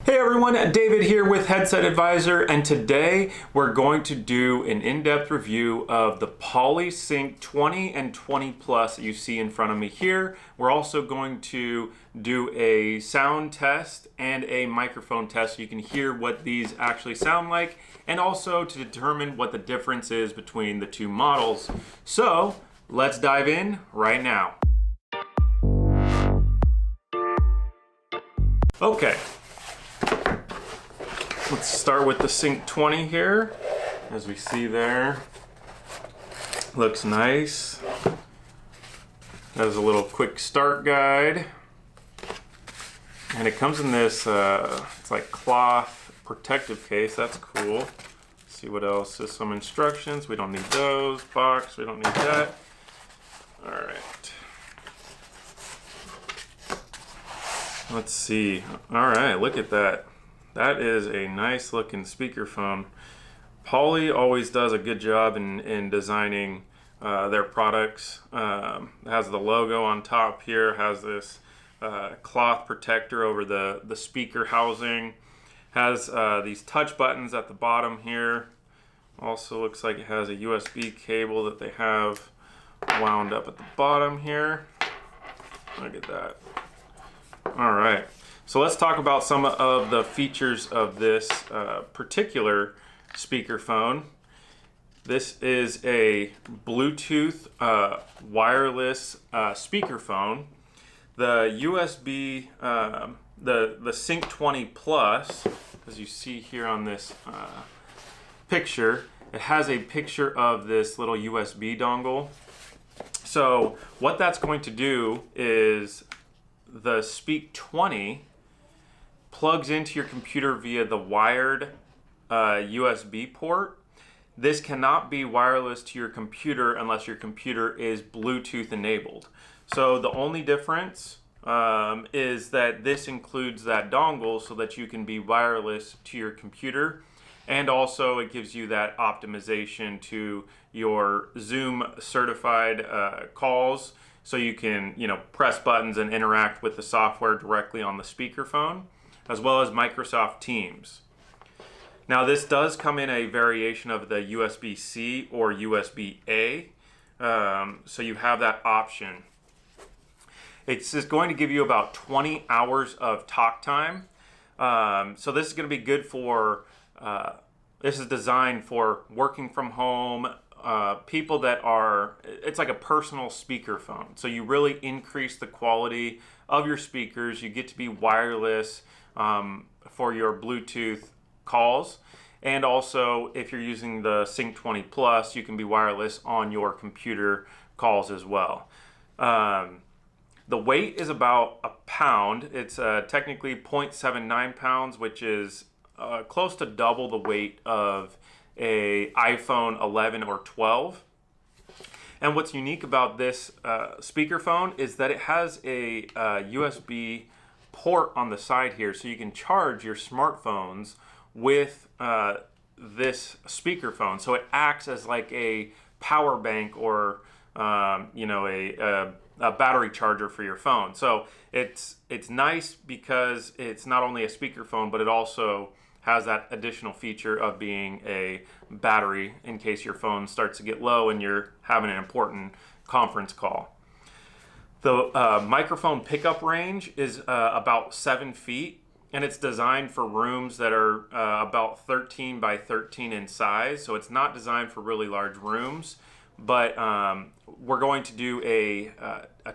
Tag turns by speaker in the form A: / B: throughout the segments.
A: Hey everyone, David here with Headset Advisor, and today we're going to do an in-depth review of the Polysync 20 and 20 Plus that you see in front of me here. We're also going to do a sound test and a microphone test so you can hear what these actually sound like, and also to determine what the difference is between the two models. So let's dive in right now. Okay. Let's start with the Sync 20 here. As we see there, looks nice. Has a little quick start guide. And it comes in this, it's like cloth protective case. That's cool. Let's see what else. There's some instructions. We don't need those. Box, we don't need that. All right. Let's see. All right, look at that. That is a nice looking speakerphone. Poly always does a good job in designing their products. It has the logo on top here, has this cloth protector over the speaker housing, has these touch buttons at the bottom here. Also looks like it has a USB cable that they have wound up at the bottom here. Look at that. All right. So let's talk about some of the features of this particular speakerphone. This is a Bluetooth wireless speakerphone. The USB, the Sync 20 Plus, as you see here on this picture, it has a picture of this little USB dongle. So what that's going to do is the Speak 20 plugs into your computer via the wired USB port. This cannot be wireless to your computer unless your computer is Bluetooth enabled. So the only difference is that this includes that dongle so that you can be wireless to your computer, and also it gives you that optimization to your Zoom certified calls, so you can press buttons and interact with the software directly on the speakerphone, as well as Microsoft Teams. Now this does come in a variation of the USB-C or USB-A, so you have that option. It's just going to give you about 20 hours of talk time. So this is going to be good for, this is designed for working from home, people that are, it's like a personal speakerphone. So you really increase the quality of your speakers. You get to be wireless for your Bluetooth calls. And also, if you're using the Sync 20 Plus, you can be wireless on your computer calls as well. The weight is about a pound. It's technically 0.79 pounds, which is close to double the weight of a iPhone 11 or 12. And what's unique about this speakerphone is that it has a USB port on the side here, so you can charge your smartphones with this speakerphone. So it acts as like a power bank or a battery charger for your phone. So it's nice because it's not only a speakerphone, but it also has that additional feature of being a battery in case your phone starts to get low and you're having an important conference call. The microphone pickup range is about 7 feet, and it's designed for rooms that are about 13 by 13 in size. So it's not designed for really large rooms, but we're going to do a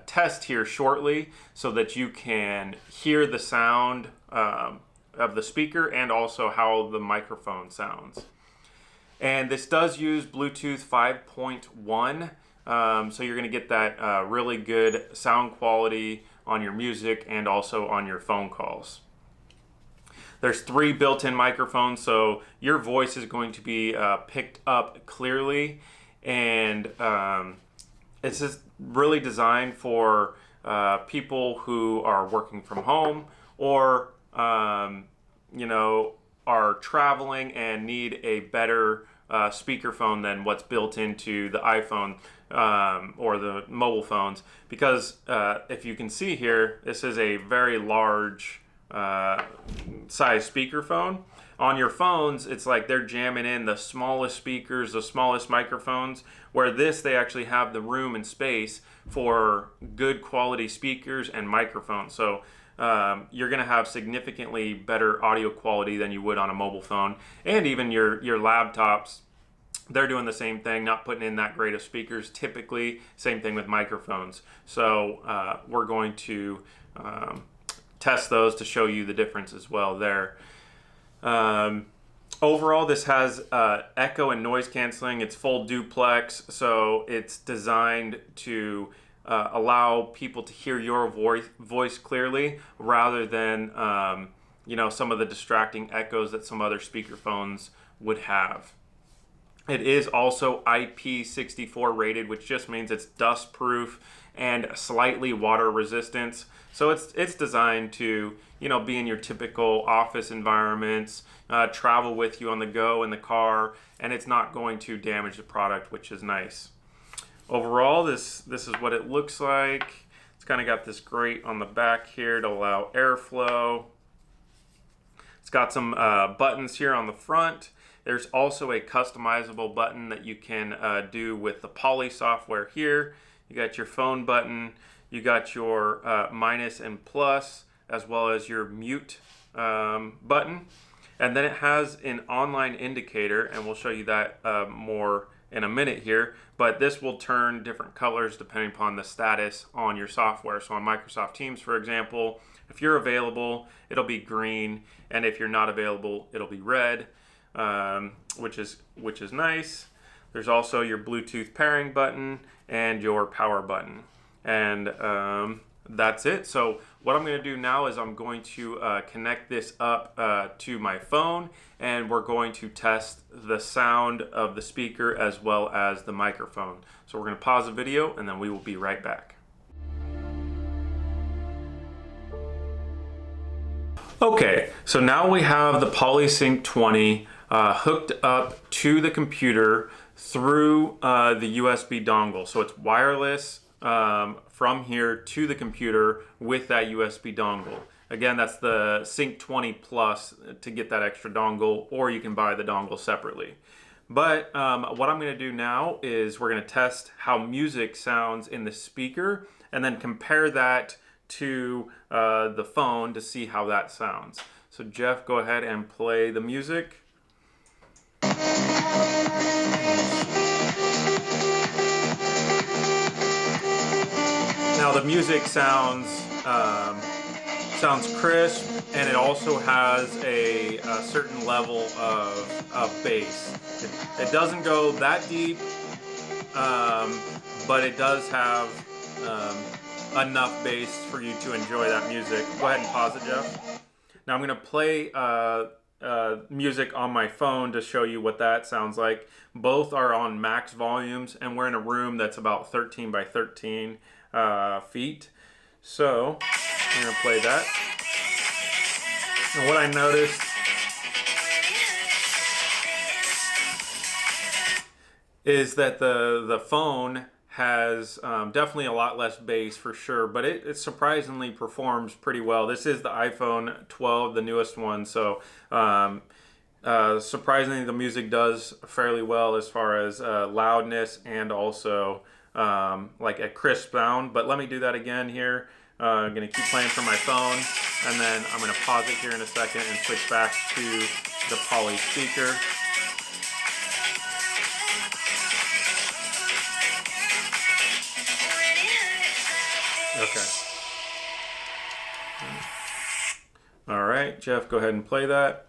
A: test here shortly so that you can hear the sound of the speaker and also how the microphone sounds. And this does use Bluetooth 5.1, so you're going to get that really good sound quality on your music and also on your phone calls. There's 3 built-in microphones, so your voice is going to be picked up clearly, and it's just really designed for people who are working from home or are traveling and need a better speakerphone than what's built into the iPhone or the mobile phones. Because if you can see here, this is a very large size speakerphone. On your phones, it's like they're jamming in the smallest speakers, the smallest microphones, where this, they actually have the room and space for good quality speakers and microphones. So you're going to have significantly better audio quality than you would on a mobile phone. And even your laptops, they're doing the same thing, not putting in that great of speakers typically. Same thing with microphones. So we're going to test those to show you the difference as well there. Overall, this has echo and noise canceling. It's full duplex, so it's designed to allow people to hear your voice clearly, rather than some of the distracting echoes that some other speakerphones would have. It is also IP64 rated, which just means it's dust proof and slightly water resistant. So it's designed to be in your typical office environments, travel with you on the go in the car, and it's not going to damage the product, which is nice. Overall, this is what it looks like. It's kind of got this grate on the back here to allow airflow. It's got some buttons here on the front. There's also a customizable button that you can do with the Poly software here. You got your phone button, you got your minus and plus, as well as your mute button. And then it has an online indicator, and we'll show you that more in a minute here. But this will turn different colors depending upon the status on your software. So on Microsoft Teams, for example, if you're available, it'll be green, and if you're not available, it'll be red, which is nice. There's also your Bluetooth pairing button and your power button, and that's it. So what I'm going to do now is I'm going to connect this up to my phone, and we're going to test the sound of the speaker as well as the microphone. So we're going to pause the video, and then we will be right back. Okay, so now we have the PolySync 20 hooked up to the computer through the USB dongle. So it's wireless from here to the computer with that USB dongle. Again, that's the Sync 20 Plus to get that extra dongle, or you can buy the dongle separately. But what I'm going to do now is we're going to test how music sounds in the speaker, and then compare that to the phone to see how that sounds. So Jeff, go ahead and play the music. Now the music sounds crisp, and it also has a certain level of bass. It doesn't go that deep, but it does have enough bass for you to enjoy that music. Go ahead and pause it, Jeff. Now I'm going to play music on my phone to show you what that sounds like. Both are on max volumes, and we're in a room that's about 13 by 13 feet. So I'm going to play that. And what I noticed is that the phone has definitely a lot less bass for sure, but it surprisingly performs pretty well. This is the iPhone 12, the newest one, so surprisingly the music does fairly well as far as loudness and also like a crisp sound. But let me do that again here. I'm going to keep playing from my phone, and then I'm going to pause it here in a second and switch back to the Poly speaker. Okay. All right, Jeff, go ahead and play that.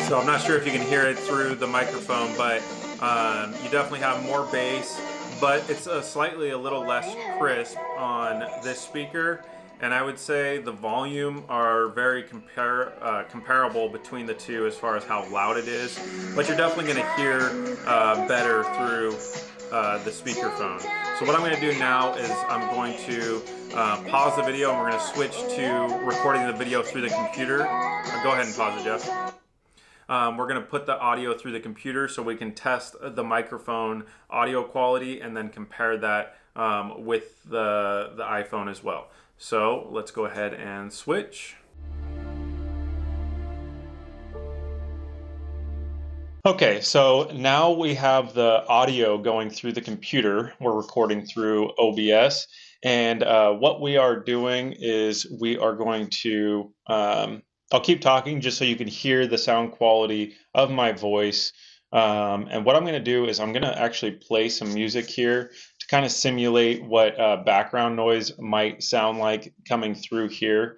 A: So I'm not sure if you can hear it through the microphone, but you definitely have more bass, but it's slightly a little less crisp on this speaker. And I would say the volume are very comparable between the two as far as how loud it is, but you're definitely going to hear better through the speakerphone. So what I'm going to do now is I'm going to pause the video, and we're going to switch to recording the video through the computer. Go ahead and pause it, Jeff. we're going to put the audio through the computer so we can test the microphone audio quality and then compare that with the iPhone as well. So let's go ahead and switch. Okay, so now we have the audio going through the computer. We're recording through OBS, and what we are doing is we are going to, I'll keep talking just so you can hear the sound quality of my voice. And what I'm going to do is I'm going to actually play some music here to kind of simulate what background noise might sound like coming through here.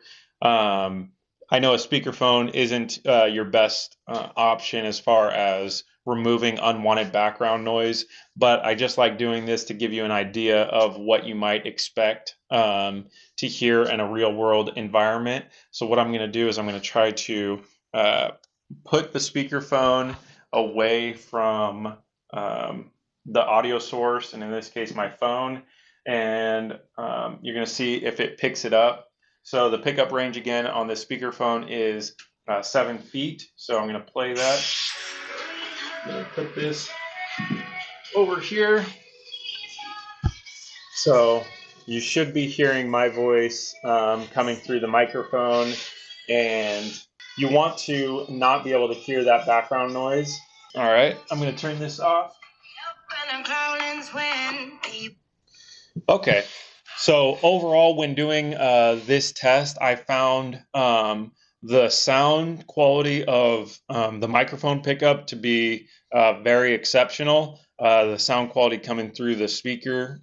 A: I know a speakerphone isn't your best option as far as removing unwanted background noise, but I just like doing this to give you an idea of what you might expect to hear in a real world environment. So what I'm going to do is I'm going to try to put the speakerphone away from the audio source, and in this case my phone, and you're going to see if it picks it up. So the pickup range again on the speakerphone is 7 feet. So I'm going to play that. I'm going to put this over here. So you should be hearing my voice coming through the microphone, and you want to not be able to hear that background noise. All right, I'm going to turn this off. Okay. So overall, when doing this test, I found the sound quality of the microphone pickup to be very exceptional. The sound quality coming through the speaker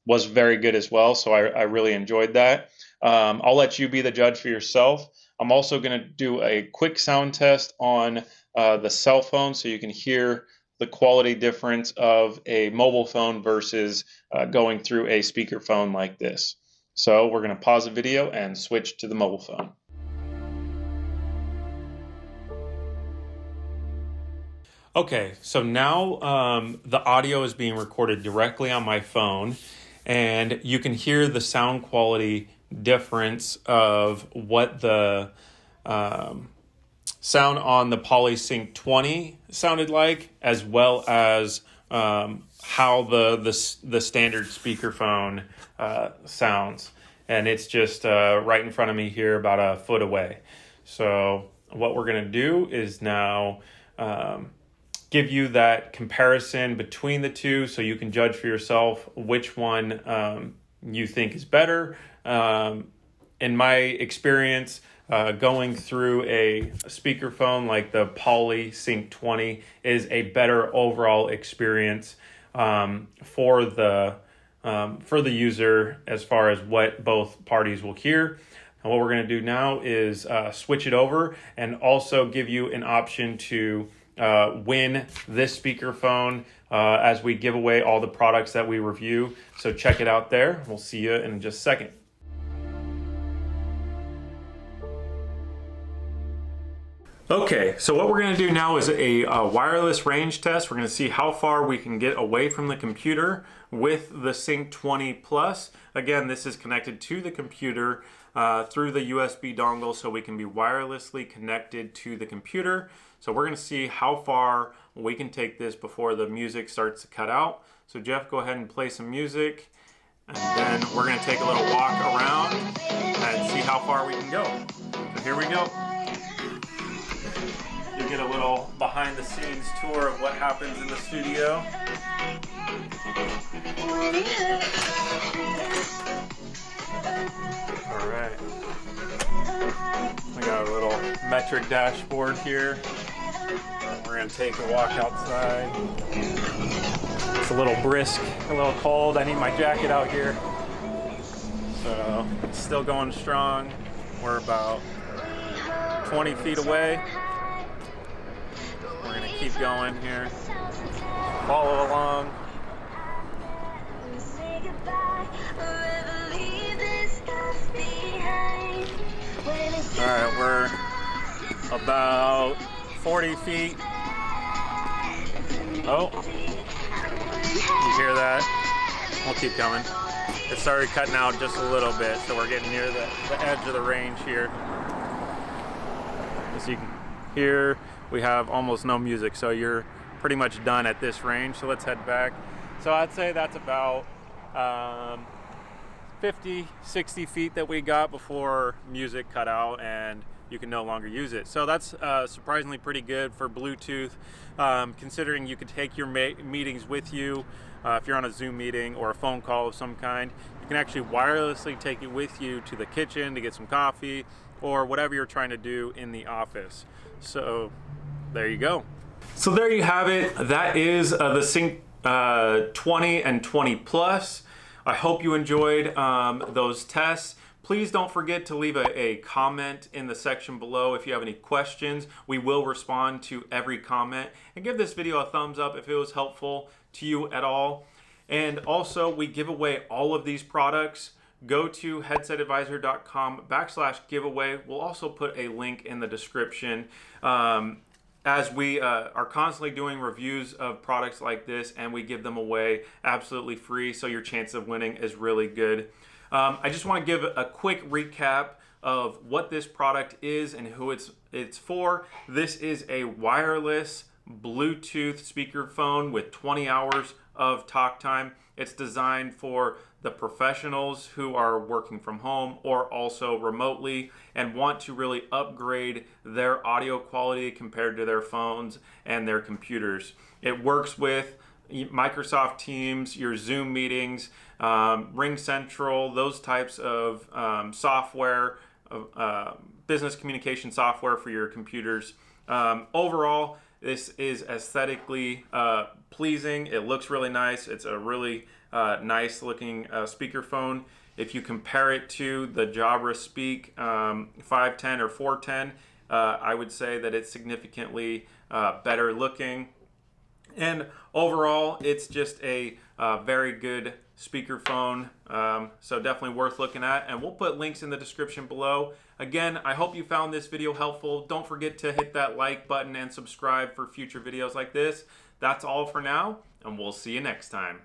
A: was very good as well, so I really enjoyed that. I'll let you be the judge for yourself. I'm also going to do a quick sound test on the cell phone so you can hear the quality difference of a mobile phone versus going through a speakerphone like this. So we're going to pause the video and switch to the mobile phone. Okay, so now the audio is being recorded directly on my phone, and you can hear the sound quality difference of what the sound on the PolySync 20 sounded like, as well as how the standard speakerphone sounds. And it's just right in front of me here, about a foot away. So what we're going to do is now give you that comparison between the two so you can judge for yourself which one you think is better. In my experience, going through a speakerphone like the PolySync 20 is a better overall experience for the user as far as what both parties will hear. And what we're going to do now is switch it over and also give you an option to win this speakerphone as we give away all the products that we review. So check it out there. We'll see you in just a second. Okay, so what we're going to do now is a wireless range test. We're going to see how far we can get away from the computer with the Sync 20 Plus. Again, this is connected to the computer through the USB dongle, so we can be wirelessly connected to the computer. So we're going to see how far we can take this before the music starts to cut out. So Jeff, go ahead and play some music, and then we're going to take a little walk around and see how far we can go. So here we go. You get a little behind the scenes tour of what happens in the studio. All right. We got a little metric dashboard here. We're going to take a walk outside. It's a little brisk, a little cold. I need my jacket out here. So it's still going strong. We're about 20 feet away. We're going to keep going here. Follow along. All right, we're about 40 feet. Oh, you hear that? We'll keep coming. It started cutting out just a little bit, so we're getting near the edge of the range here. As you can hear, we have almost no music, so you're pretty much done at this range. So let's head back. So I'd say that's about 50, 60 feet that we got before music cut out and you can no longer use it. So that's surprisingly pretty good for Bluetooth, considering you could take your meetings with you. If you're on a Zoom meeting or a phone call of some kind, you can actually wirelessly take it with you to the kitchen to get some coffee or whatever you're trying to do in the office. So there you go. So there you have it. That is the Sync 20 and 20 Plus. I hope you enjoyed those tests. Please don't forget to leave a comment in the section below if you have any questions. We will respond to every comment. And give this video a thumbs up if it was helpful to you at all. And also, we give away all of these products. Go to headsetadvisor.com/giveaway. We'll also put a link in the description. As we are constantly doing reviews of products like this, and we give them away absolutely free, so your chance of winning is really good. I just want to give a quick recap of what this product is and who it's for. This is a wireless Bluetooth speakerphone with 20 hours of talk time. It's designed for the professionals who are working from home or also remotely and want to really upgrade their audio quality compared to their phones and their computers. It works with Microsoft Teams, your Zoom meetings, RingCentral, those types of software, business communication software for your computers. Overall, this is aesthetically pleasing. It looks really nice. It's a really nice looking speakerphone. If you compare it to the Jabra Speak 510 or 410, I would say that it's significantly better looking. And overall, it's just a very good speakerphone, so definitely worth looking at. And we'll put links in the description below. Again, I hope you found this video helpful. Don't forget to hit that like button and subscribe for future videos like this. That's all for now, and we'll see you next time.